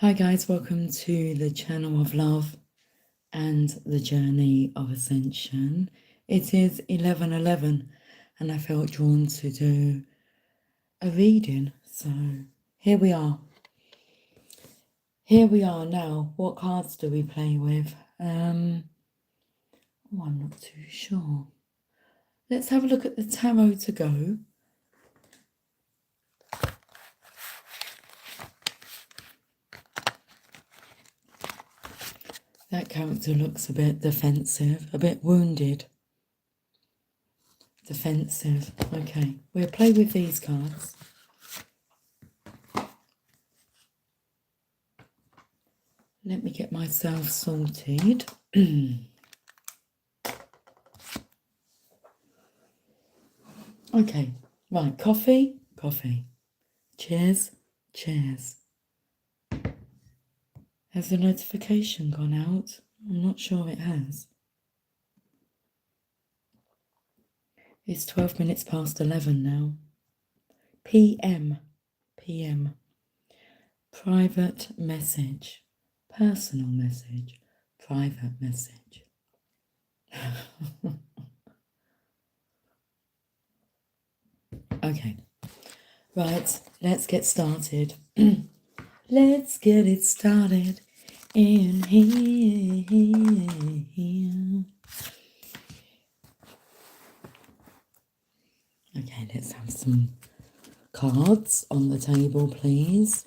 Hi guys, welcome to the channel of love and the journey of Ascension. It is 11:11 and I felt drawn to do a reading, so here we are. Here we are now. What cards do we play with? I'm not too sure. Let's have a look at the tarot to go. That character looks a bit defensive, a bit wounded. Defensive. Okay, we'll play with these cards. Let me get myself sorted. Okay, right, coffee. Cheers. Has the notification gone out? I'm not sure it has. It's 12 minutes past 11 now. PM. Private message. Personal message. Private message. Okay. Right, let's get started. Let's get it started in here. Okay, let's have some cards on the table, please.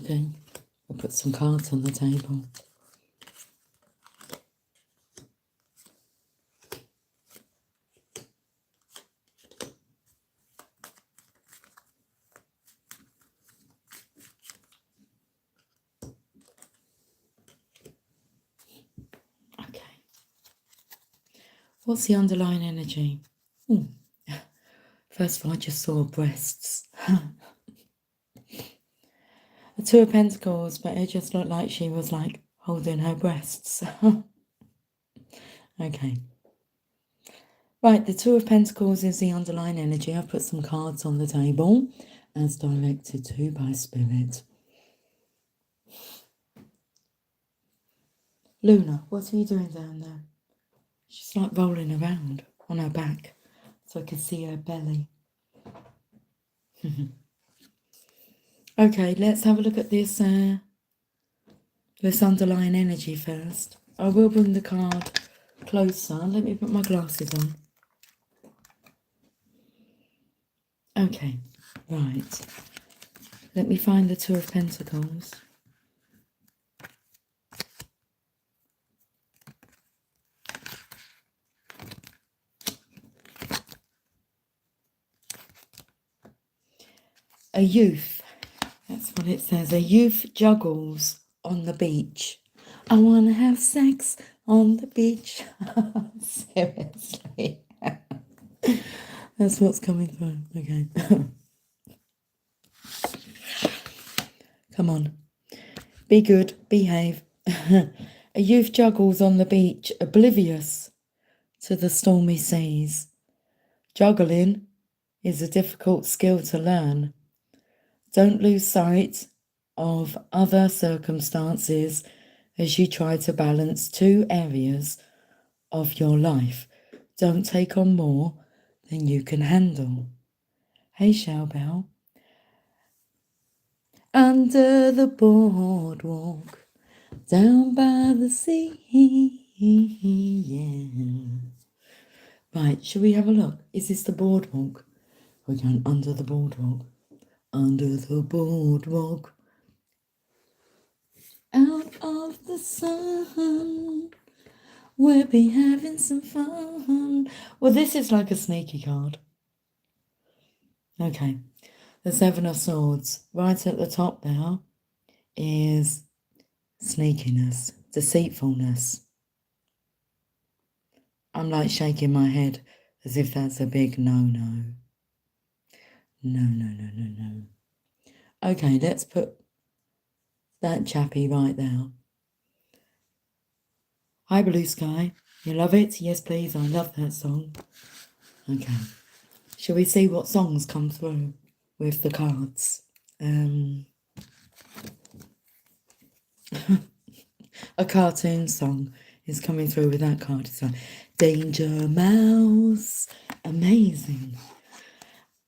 Okay, we'll put some cards on the table. Okay. What's the underlying energy? Ooh. First of all, I just saw breasts. The Two of Pentacles, but it just looked like she was like holding her breasts. Okay. Right, the Two of Pentacles is the underlying energy. I've put some cards on the table as directed to by Spirit. Luna, what are you doing down there? She's like rolling around on her back so I can see her belly. Okay, let's have a look at this underlying energy first. I will bring the card closer. Let me put my glasses on. Okay, right. Let me find the Two of Pentacles. A youth. That's what it says. A youth juggles on the beach. I want to have sex on the beach. Seriously. That's what's coming through. Okay. Come on. Be good. Behave. A youth juggles on the beach, oblivious to the stormy seas. Juggling is a difficult skill to learn. Don't lose sight of other circumstances as you try to balance two areas of your life. Don't take on more than you can handle. Hey, Shellbell. Under the boardwalk, down by the sea, yeah. Right, shall we have a look? Is this the boardwalk? We're going under the boardwalk. Under the boardwalk. Out of the sun, we'll be having some fun. Well, this is like a sneaky card. Okay, the Seven of Swords. Right at the top there is sneakiness, deceitfulness. I'm like shaking my head as if that's a big no. No. Okay, let's put that chappy right there. Hi, Blue Sky. You love it? Yes, please. I love that song. Okay. Shall we see what songs come through with the cards? a cartoon song is coming through with that card. It's like, Danger Mouse. Amazing.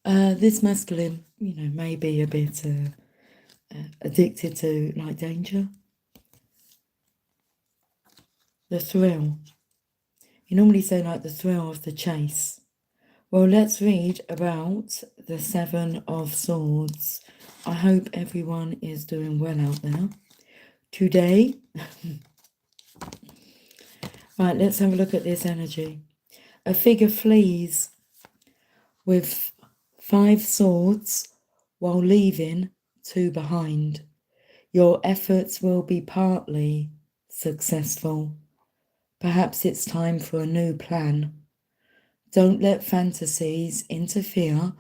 This masculine, may be a bit addicted to, like, danger. The thrill. You normally say, like, the thrill of the chase. Well, let's read about the Seven of Swords. I hope everyone is doing well out there. Today, right, let's have a look at this energy. A figure flees with 5 swords while leaving 2 behind. Your efforts will be partly successful. Perhaps it's time for a new plan. Don't let fantasies interfere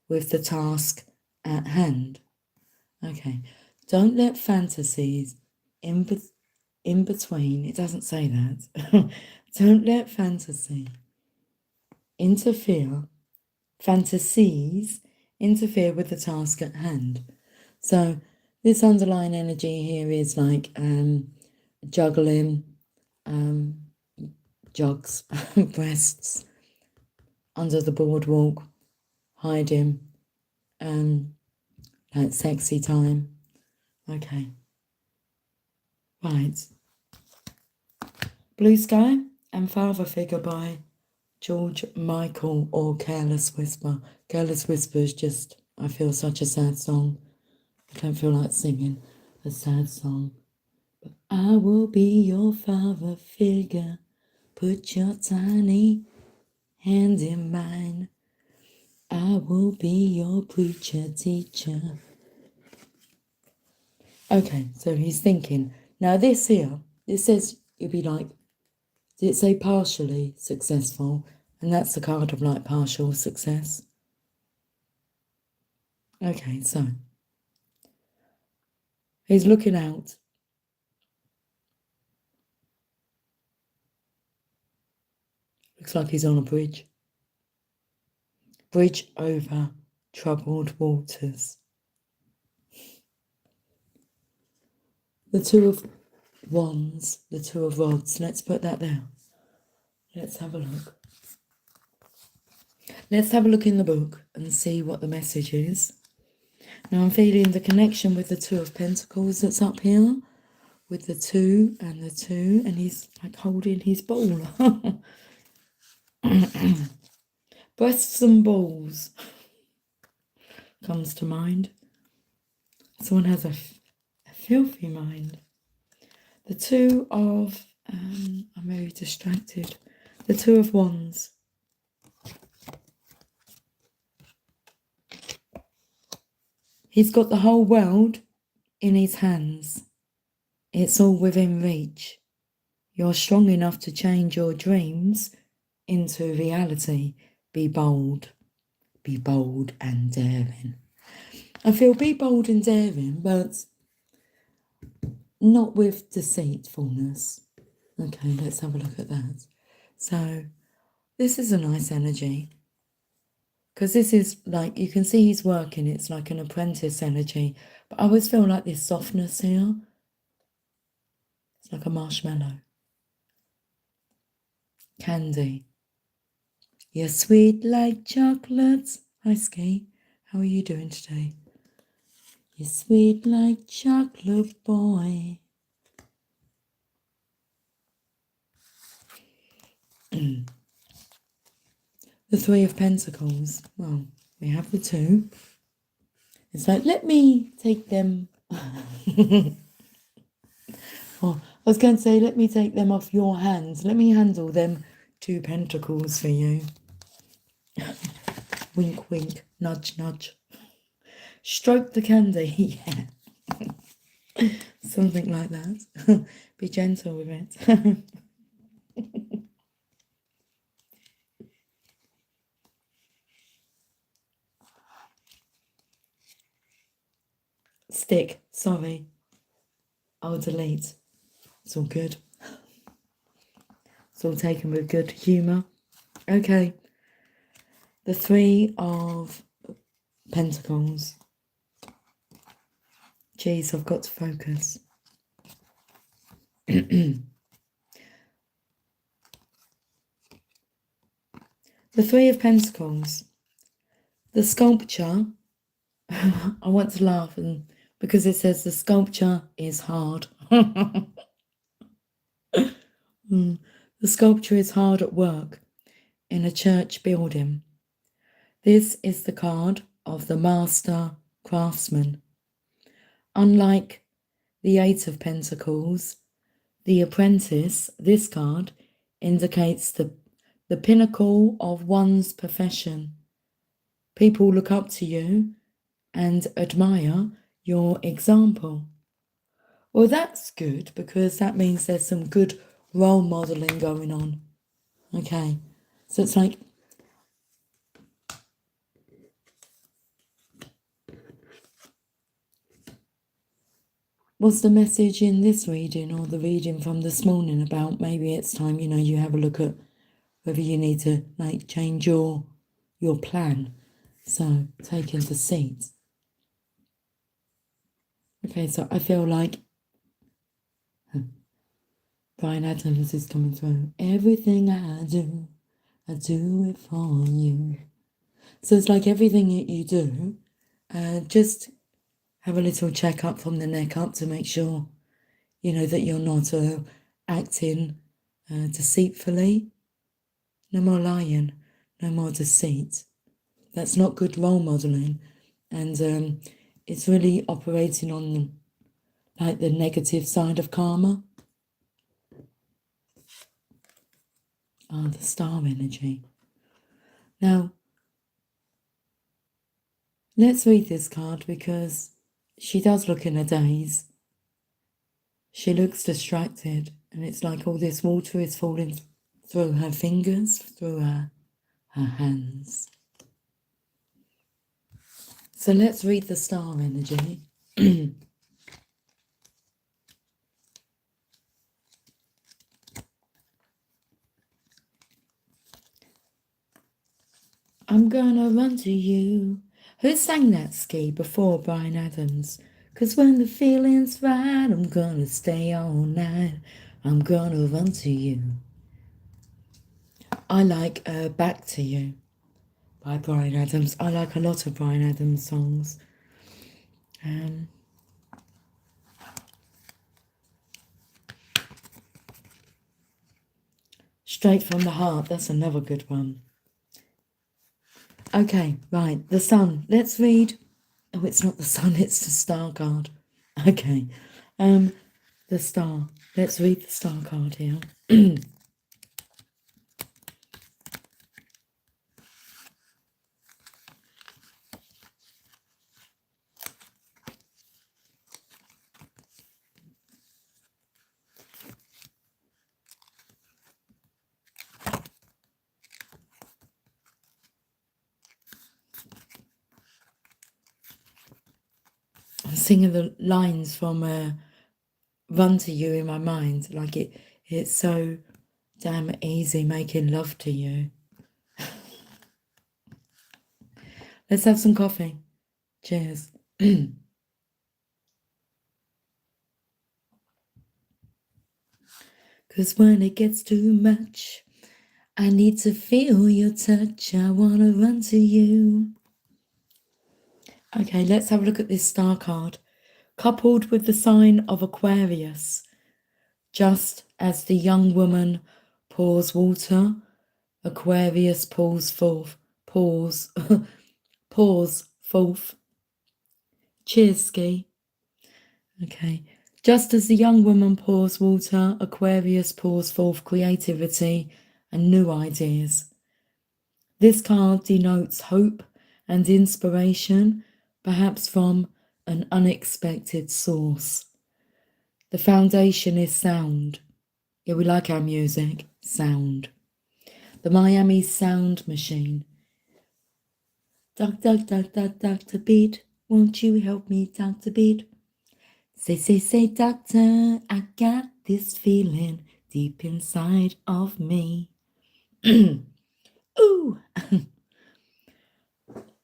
with the task at hand. Okay, don't let fantasies in between, it doesn't say that. Don't let fantasies interfere with the task at hand. So this underlying energy here is like juggling, jogs, breasts, under the boardwalk, hiding, like sexy time. Okay. Right. Blue Sky and Father Figure by George Michael, or Careless Whisper. Careless Whisper is just, I feel, such a sad song. I don't feel like singing a sad song. But I will be your father figure. Put your tiny hand in mine. I will be your preacher teacher. Okay, so he's thinking. Now this here, it says you'll be like, did it say partially successful? And that's the card of like partial success. Okay, so he's looking out. Looks like he's on a bridge. Bridge over troubled waters. The 2 of Wands, the 2 of Rods. Let's put that there. Let's have a look. Let's have a look in the book and see what the message is. Now I'm feeling the connection with the 2 of Pentacles that's up here. With the 2 and the 2. And he's like holding his ball. Breasts and balls comes to mind. Someone has a filthy mind. The 2 of, I'm very distracted. The 2 of Wands. He's got the whole world in his hands. It's all within reach. You're strong enough to change your dreams into reality. Be bold. Be bold and daring. I feel be bold and daring, but not with deceitfulness. Okay, let's have a look at that. So this is a nice energy. Because this is like, you can see he's working. It's like an apprentice energy. But I always feel like this softness here. It's like a marshmallow. Candy. You're sweet like chocolates. Hi, Ski. How are you doing today? You're sweet like chocolate, boy. The 3 of Pentacles. Well, we have the 2. It's like, let me take them. Oh, I was going to say, let me take them off your hands. Let me handle them 2 pentacles for you. Wink, wink, nudge, nudge. Stroke the candy. Yeah. Something like that. Be gentle with it. Stick, sorry. I'll delete. It's all good. It's all taken with good humour. Okay. The 3 of Pentacles. Jeez, I've got to focus. The Three of Pentacles. The sculpture, I want to laugh because it says the sculpture is hard. The sculpture is hard at work in a church building. This is the card of the master craftsman. Unlike the Eight of Pentacles, the apprentice, this card indicates the pinnacle of one's profession. People look up to you and admire your example. Well, that's good because that means there's some good role modeling going on. Okay, so it's like what's the message in this reading or the reading from this morning about? Maybe it's time, you have a look at whether you need to change your plan. So taking the seat. Okay, so I feel like Bryan Adams is coming through. Everything I do it for you. So it's like everything that you do, just have a little check-up from the neck up to make sure, that you're not acting deceitfully. No more lying, no more deceit. That's not good role modeling. And it's really operating on the negative side of karma. The star energy. Now, let's read this card because she does look in a daze. She looks distracted, and it's like all this water is falling through her fingers, through her hands. So let's read the star energy. I'm gonna run to you. Who sang that ski before Bryan Adams? 'Cause when the feeling's right, I'm gonna stay all night. I'm gonna run to you. I like Back to You by Bryan Adams. I like a lot of Bryan Adams songs. Straight from the Heart, that's another good one. Okay, right, the sun. Let's read. Oh, it's not the sun, it's the star card. Okay, the star. Let's read the star card here. I'm singing the lines from Run to You in my mind. Like it's so damn easy making love to you. Let's have some coffee. Cheers. 'Cause when it gets too much, I need to feel your touch. I wanna run to you. Okay, let's have a look at this star card. Coupled with the sign of Aquarius, just as the young woman pours water, Aquarius pours forth. Pours forth. Cheers, Ski. Okay. Just as the young woman pours water, Aquarius pours forth creativity and new ideas. This card denotes hope and inspiration, perhaps from an unexpected source. The foundation is sound. Yeah, we like our music. Sound. The Miami Sound Machine. Doctor Beat, won't you help me, Dr. Beat? Say, doctor, I got this feeling deep inside of me. Ooh!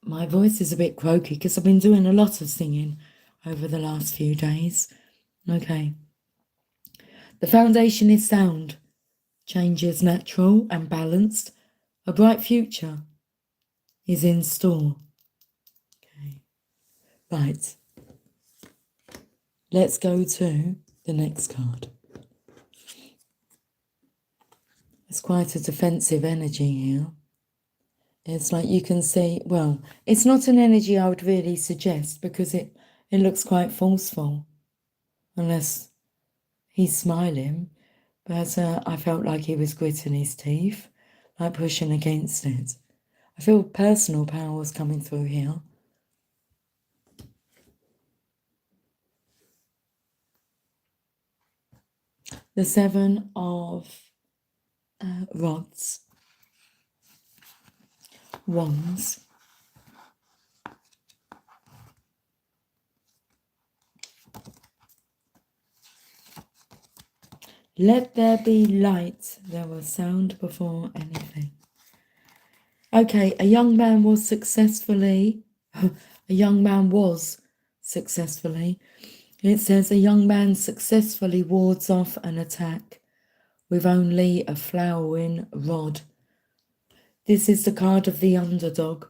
My voice is a bit croaky because I've been doing a lot of singing over the last few days. Okay. The foundation is sound. Change is natural and balanced. A bright future is in store. Okay. Right. Let's go to the next card. It's quite a defensive energy here. It's like you can see, well, it's not an energy I would really suggest because it looks quite forceful. Unless he's smiling. But I felt like he was gritting his teeth, like pushing against it. I feel personal power was coming through here. The Seven of Rods. Wands. Let there be light. There was sound before anything. Okay, a young man was successfully. It says a young man successfully wards off an attack with only a flowering rod. This is the card of the underdog.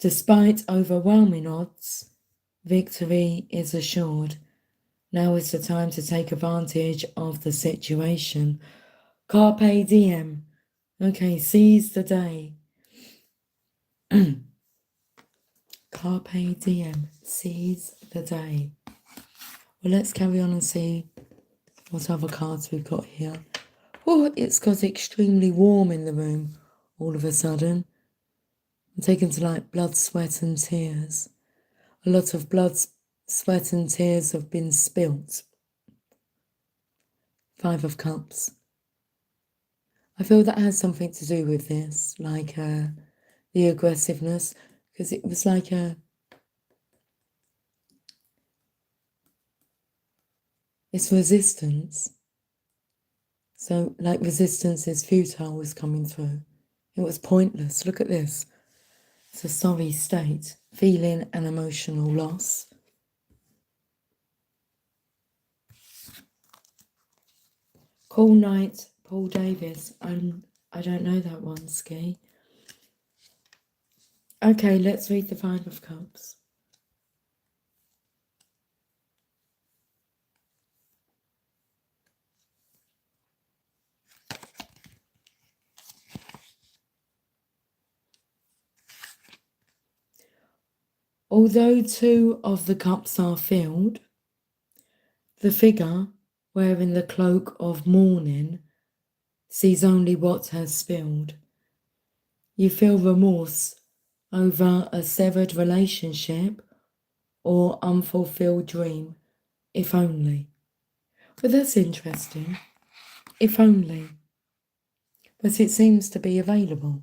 Despite overwhelming odds, victory is assured. Now is the time to take advantage of the situation. Carpe diem. Okay, seize the day. Carpe diem. Seize the day. Well, let's carry on and see what other cards we've got here. Oh, it's got extremely warm in the room all of a sudden. I'm taken to like blood, sweat and tears. A lot of blood, sweat and tears have been spilt. 5 of Cups. I feel that has something to do with this, like the aggressiveness, because it was like it's resistance. So like resistance is futile was coming through. It was pointless. Look at this. It's a sorry state, feeling an emotional loss. Cool Night, Paul Davis. I don't know that one, Ski. Okay, let's read the 5 of Cups. Although 2 of the cups are filled, the figure wearing the cloak of mourning sees only what has spilled. You feel remorse over a severed relationship or unfulfilled dream, if only. But that's interesting. If only. But it seems to be available.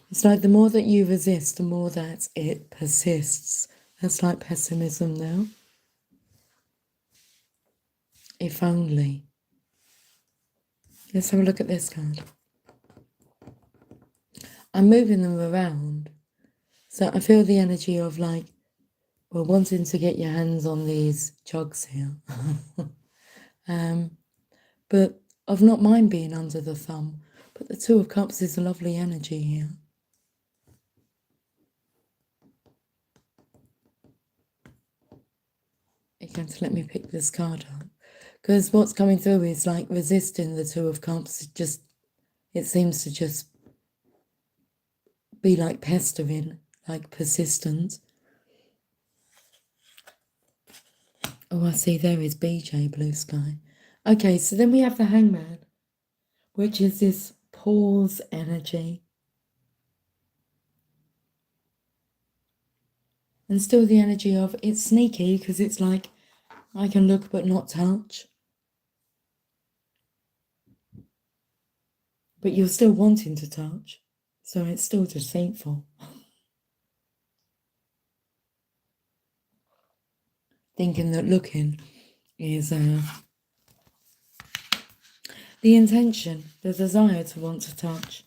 It's like the more that you resist, the more that it persists. That's like pessimism now. If only. Let's have a look at this card. I'm moving them around. So I feel the energy of like, well, wanting to get your hands on these jugs here. But of not mine being under the thumb. But the 2 of Cups is a lovely energy here. You're going to let me pick this card up. Because what's coming through is like resisting the 2 of Cups. It seems to just be like pestering, like persistent. Oh, I see there is BJ Blue Sky. Okay, so then we have the Hangman, which is this pause energy. And still the energy of it's sneaky because it's like I can look but not touch. But you're still wanting to touch. So it's still deceitful. Thinking that looking is The intention, the desire to want to touch.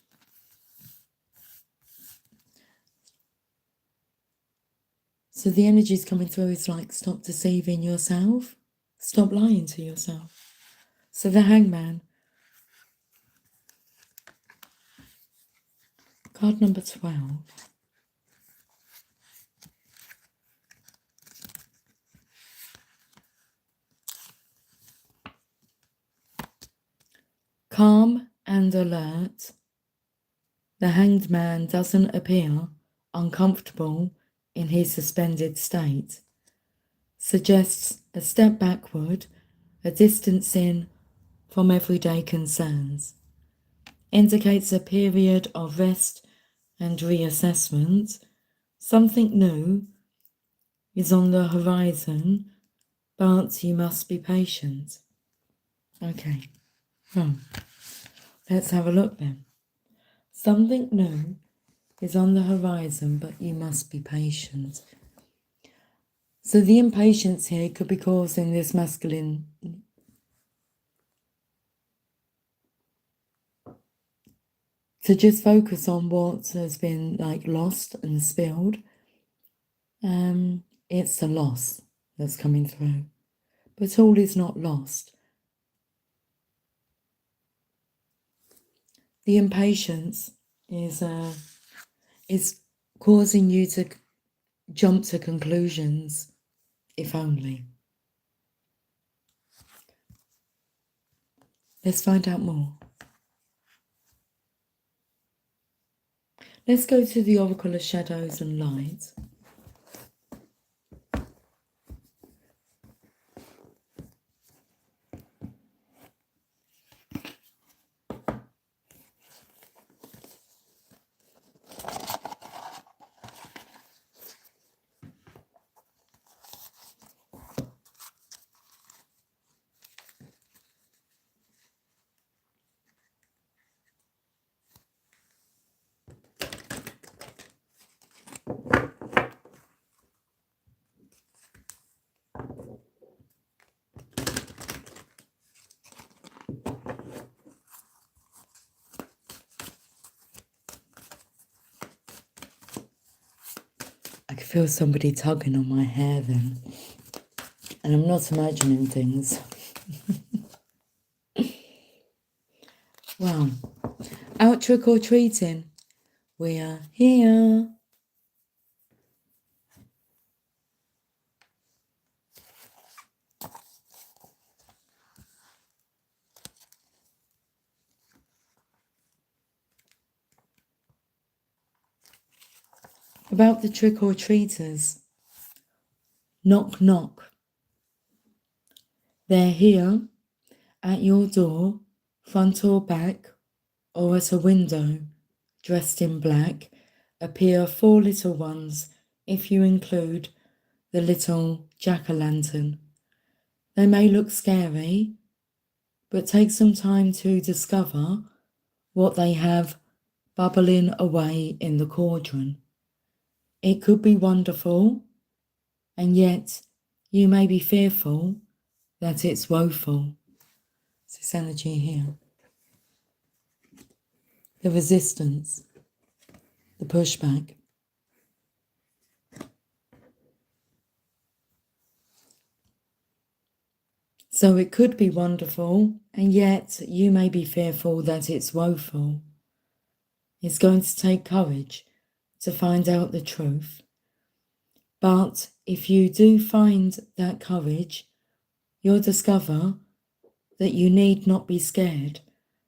So the energies coming through is like, stop deceiving yourself. Stop lying to yourself. So the Hangman. Card number 12. Calm and alert, the Hanged Man doesn't appear uncomfortable in his suspended state. Suggests a step backward, a distancing from everyday concerns. Indicates a period of rest and reassessment. Something new is on the horizon, but you must be patient. Okay, well, let's have a look then. Something new is on the horizon, but you must be patient. So the impatience here could be causing this masculine to just focus on what has been like lost and spilled. It's the loss that's coming through, but all is not lost. The impatience is causing you to jump to conclusions, if only. Let's find out more. Let's go to the Oracle of Shadows and Light. I can feel somebody tugging on my hair then. And I'm not imagining things. Wow. Out trick or treating. We are here. About the trick or treaters. Knock, knock. They're here at your door, front or back, or at a window, dressed in black. Appear 4 little ones, if you include the little jack-o'-lantern. They may look scary, but take some time to discover what they have bubbling away in the cauldron. It could be wonderful, and yet you may be fearful that it's woeful. It's this energy here. The resistance, the pushback. So it could be wonderful, and yet you may be fearful that it's woeful. It's going to take courage to find out the truth. But if you do find that courage, you'll discover that you need not be scared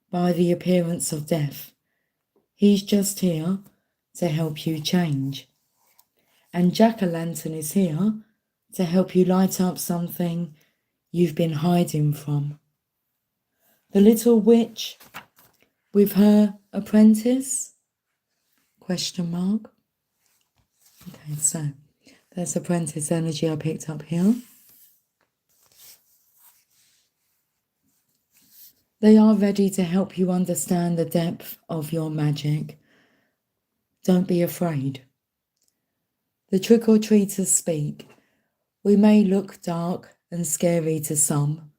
by the appearance of death. He's just here to help you change. And Jack-o'-lantern is here to help you light up something you've been hiding from. The little witch with her apprentice? Question mark. Okay, so there's apprentice energy I picked up here. They are ready to help you understand the depth of your magic. Don't be afraid. The trick-or-treaters speak. We may look dark and scary to some,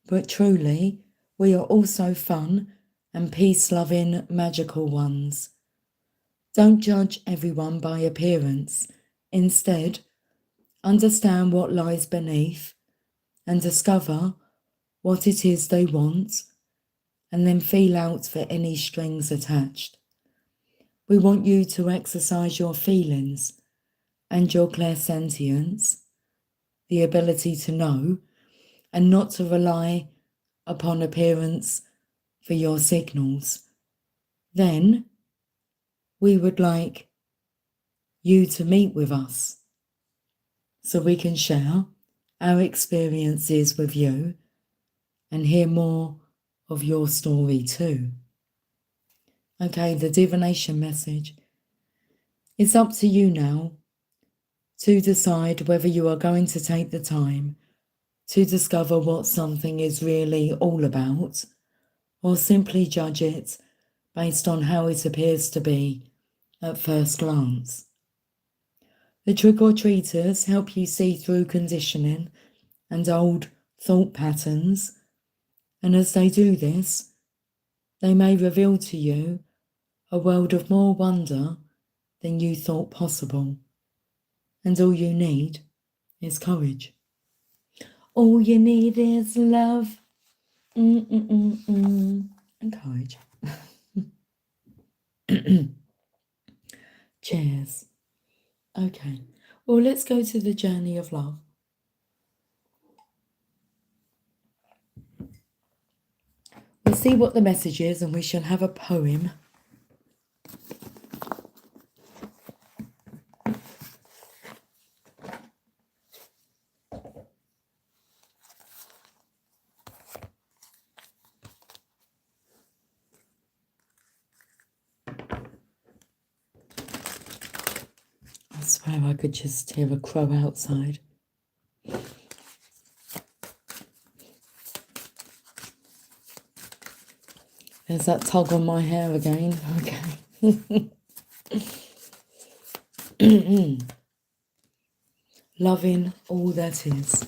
but truly, We are also fun and peace-loving magical ones. Don't judge everyone by appearance. Instead, understand what lies beneath and discover what it is they want, and then feel out for any strings attached. We want you to exercise your feelings and your clairsentience, the ability to know and not to rely upon appearance for your signals. Then we would like you to meet with us so we can share our experiences with you and hear more of your story too. Okay, the divination message. It's up to you now to decide whether you are going to take the time to discover what something is really all about, or simply judge it based on how it appears to be at first glance. The trick-or-treaters help you see through conditioning and old thought patterns, and as they do this, they may reveal to you a world of more wonder than you thought possible. And all you need is courage. All you need is love. And courage. Cheers. Okay. Well, let's go to the journey of love. We'll see what the message is, and we shall have a poem. I swear I could just hear a crow outside. There's that tug on my hair again. Okay. Loving all that is.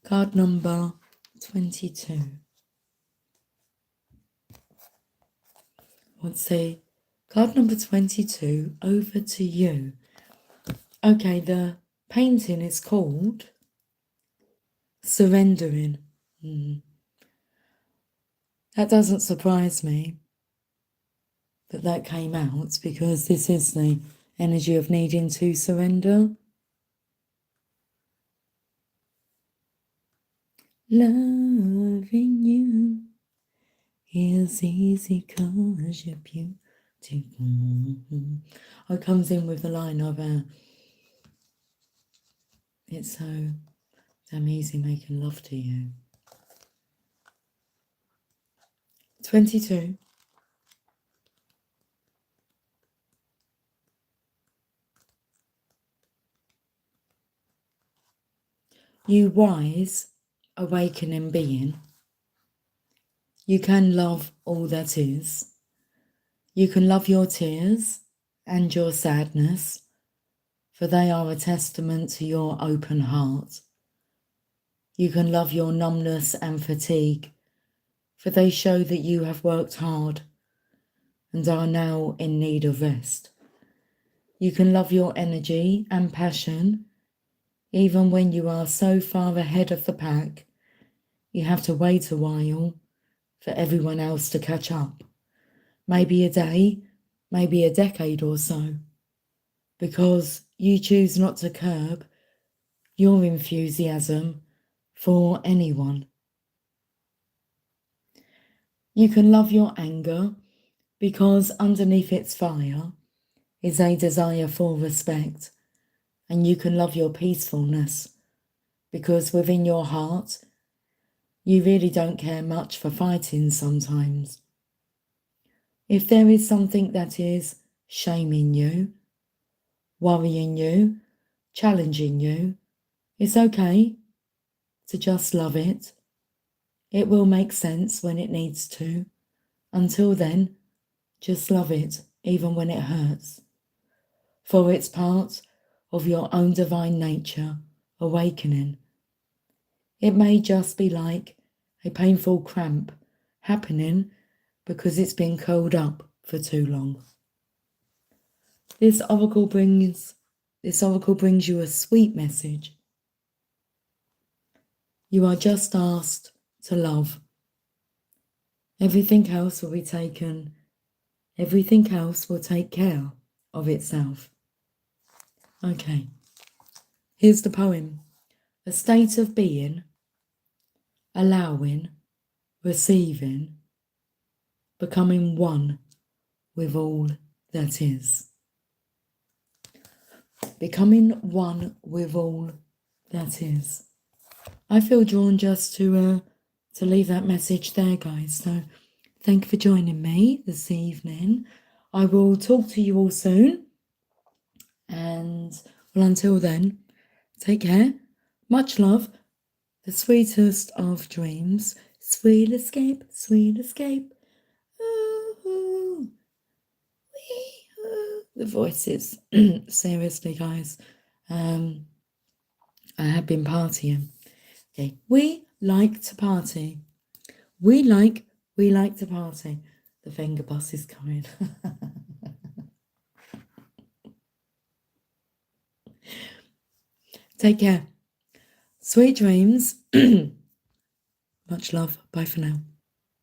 Card number 22. Let's see. Card number 22, over to you. Okay, the painting is called Surrendering. That doesn't surprise me that came out, because this is the energy of needing to surrender. Loving you is easy 'cause you're beautiful. It comes in with the line of it's so damn easy making love to you. 22. You wise, awakening being, you can love all that is. You can love your tears and your sadness, for they are a testament to your open heart. You can love your numbness and fatigue, for they show that you have worked hard and are now in need of rest. You can love your energy and passion, even when you are so far ahead of the pack, you have to wait a while for everyone else to catch up. Maybe a day, maybe a decade or so, because you choose not to curb your enthusiasm for anyone. You can love your anger because underneath its fire is a desire for respect, and you can love your peacefulness because within your heart you really don't care much for fighting sometimes. If there is something that is shaming you, worrying you, challenging you, it's okay to just love it. It will make sense when it needs to. Until then, just love it, even when it hurts. For it's part of your own divine nature awakening. It may just be like a painful cramp happening because it's been curled up for too long. This oracle brings you a sweet message. You are just asked to love. Everything else will be taken. Everything else will take care of itself. Okay, here's the poem. A state of being, allowing, receiving, becoming one with all that is. Becoming one with all that is. I feel drawn just to leave that message there, guys. So thank you for joining me this evening. I will talk to you all soon. And well, until then, take care. Much love. The sweetest of dreams. Sweet escape, sweet escape. Ooh, the voices. Seriously, guys. I have been partying. Okay. We like to party. We like to party. The finger boss is coming. Take care. Sweet dreams. Much love. Bye for now.